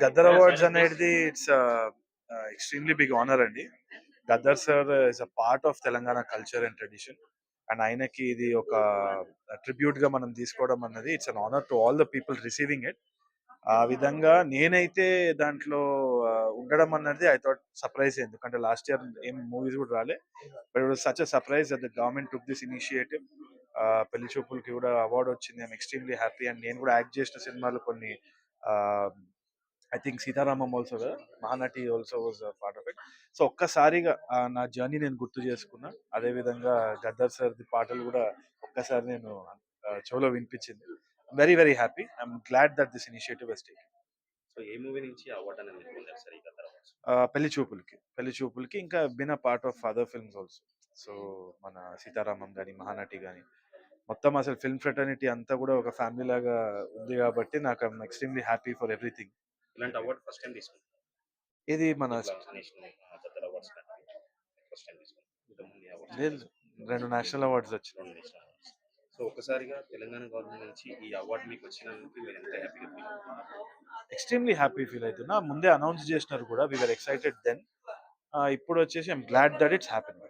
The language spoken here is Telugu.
గద్దర్ అవార్డ్స్ అనేది ఇట్స్ ఎక్స్ట్రీమ్లీ బిగ్ ఆనర్ అండి. Gaddar sir is a part of Telangana culture and tradition. And ఆయనకి ఇది ఒక ట్రిబ్యూట్ గా మనం తీసుకోవడం అన్నది it's an honour to all the people receiving it. ఆ విధంగా నేనైతే దాంట్లో ఉండడం అన్నది ఐ థాట్ సర్ప్రైజ్, ఎందుకంటే లాస్ట్ ఇయర్ ఏం మూవీస్ కూడా రాలే. But it was such a surprise that the government took this initiative. పెళ్లి చూపులకి కూడా అవార్డు వచ్చింది. I'm extremely happy. అండ్ నేను కూడా యాక్ట్ చేసిన సినిమాలు కొన్ని, ఐ థింక్ సీతారామం ఆల్సో కదా, Mahanati also was part of it. So ఒక్కసారిగా నా జర్నీ నేను గుర్తు చేసుకున్నా. అదే విధంగా గద్దర్ సార్ ది పాటలు కూడా ఒక్కసారి నేను చెవులో వినిపించింది. Very very happy. I'm glad that this initiative has taken. So A movie నుంచి అవార్డ్ అనేది మీరు పొందారు సార్ ఈ గద్దర్ అవార్డ్స్? పెళ్లి చూపులకి ఇంకా been a part of other films also. So మన సీతారామం కానీ, మహానటి కానీ, మొత్తం అసలు ఫిల్మ్ ఫ్రెటర్నిటీ అంతా కూడా ఒక ఫ్యామిలీ లాగా ఉంది కాబట్టి నాకు I'm extremely happy for everything. ఇలాంటి అవార్డ్ ఫస్ట్ టైం తీసుకున్నారు. ఇది మన ఇట్లా నేషనల్ గద్దర్ అవార్డ్స్ లాంటివి ఫస్ట్ టైం తీసుకున్నారు. ఇంతకుముందు ఈ అవార్డ్స్ లేదు, 2 నేషనల్ అవార్డ్స్ వచ్చినాయి. 2 నేషనల్ అవార్డ్స్. సో ఒక్కసారిగా తెలంగాణ గవర్నమెంట్ నుంచి ఈ అవార్డ్ మీకు వచ్చినందుకు మీరు ఎంత హ్యాపీగా ఫీల్ అవుతున్నారు? ఎక్స్ట్రీమ్లీ హ్యాపీ ఫీల్ అవుతున్నా. ముందే అనౌన్స్ చేసినారు కూడా, వీఆర్ ఎక్సైటెడ్ దెన్. ఇప్పుడు వచ్చేసి I'm glad that it's happen.